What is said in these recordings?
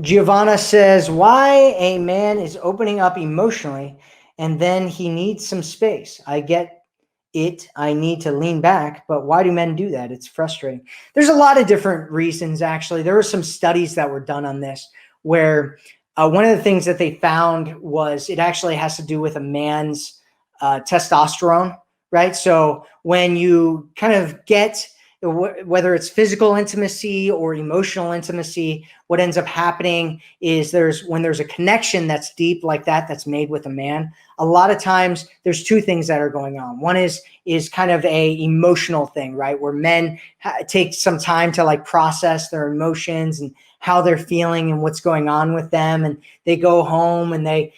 Giovanna says, why a man is opening up emotionally and then he needs some space. I get it. I need to lean back, but why do men do that? It's frustrating. There's a lot of different reasons, actually. There were some studies that were done on this where one of the things that they found was it actually has to do with a man's testosterone, right? So when you kind of get, whether it's physical intimacy or emotional intimacy, what ends up happening is when there's a connection that's deep like that, that's made with a man, a lot of times there's two things that are going on. One is kind of a emotional thing, right? Where men take some time to like process their emotions and how they're feeling and what's going on with them. And they go home and they,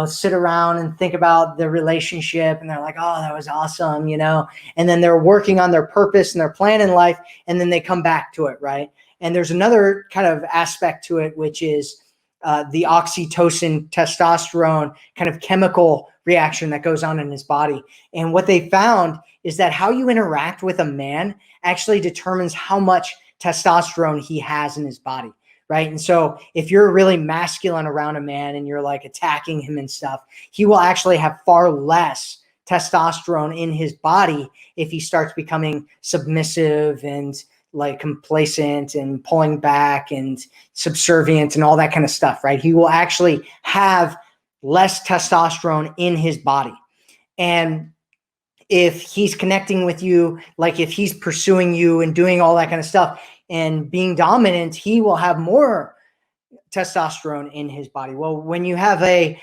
sit around and think about the relationship and they're like, oh, that was awesome, and then they're working on their purpose and their plan in life. And then they come back to it, right? And there's another kind of aspect to it, which is the oxytocin, testosterone kind of chemical reaction that goes on in his body. And what they found is that how you interact with a man actually determines how much testosterone he has in his body, right? And so if you're really masculine around a man and you're like attacking him and stuff, he will actually have far less testosterone in his body if he starts becoming submissive and like complacent and pulling back and subservient and all that kind of stuff, right? He will actually have less testosterone in his body. And if he's connecting with you, like if he's pursuing you and doing all that kind of stuff and being dominant, he will have more testosterone in his body. Well, when you have a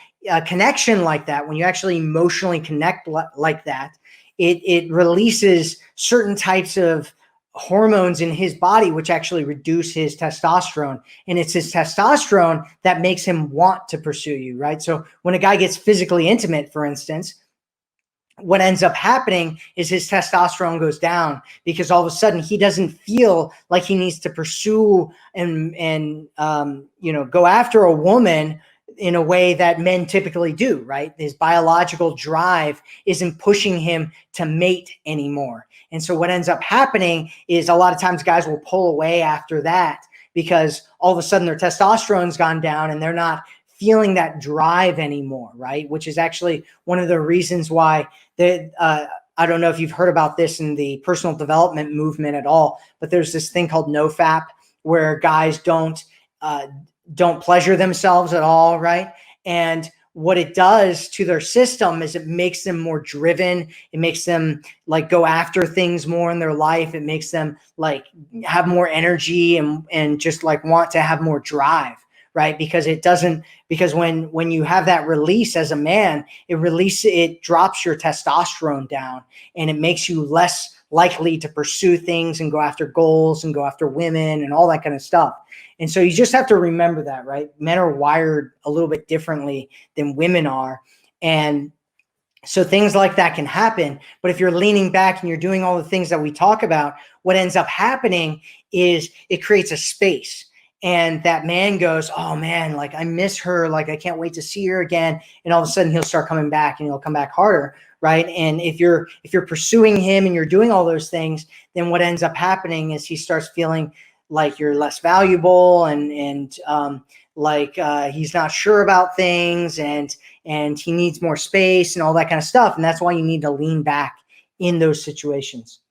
connection like that, when you actually emotionally connect like that, it releases certain types of hormones in his body, which actually reduce his testosterone. And it's his testosterone that makes him want to pursue you, right? So when a guy gets physically intimate, for instance, what ends up happening is his testosterone goes down because all of a sudden he doesn't feel like he needs to pursue and go after a woman in a way that men typically do, right? His biological drive isn't pushing him to mate anymore. And so what ends up happening is a lot of times guys will pull away after that because all of a sudden their testosterone's gone down and they're not feeling that drive anymore, right? Which is actually one of the reasons why I don't know if you've heard about this in the personal development movement at all, but there's this thing called NoFap where guys don't pleasure themselves at all, right? And what it does to their system is it makes them more driven. It makes them like go after things more in their life. It makes them like have more energy and just like want to have more drive, right? Because when you have that release as a man, it drops your testosterone down and it makes you less likely to pursue things and go after goals and go after women and all that kind of stuff. And so you just have to remember that, right? Men are wired a little bit differently than women are. And so things like that can happen. But if you're leaning back and you're doing all the things that we talk about, what ends up happening is it creates a space. And that man goes, oh man, like I miss her. Like I can't wait to see her again. And all of a sudden he'll start coming back and he'll come back harder. Right. And if you're pursuing him and you're doing all those things, then what ends up happening is he starts feeling like you're less valuable and he's not sure about things and he needs more space and all that kind of stuff. And that's why you need to lean back in those situations.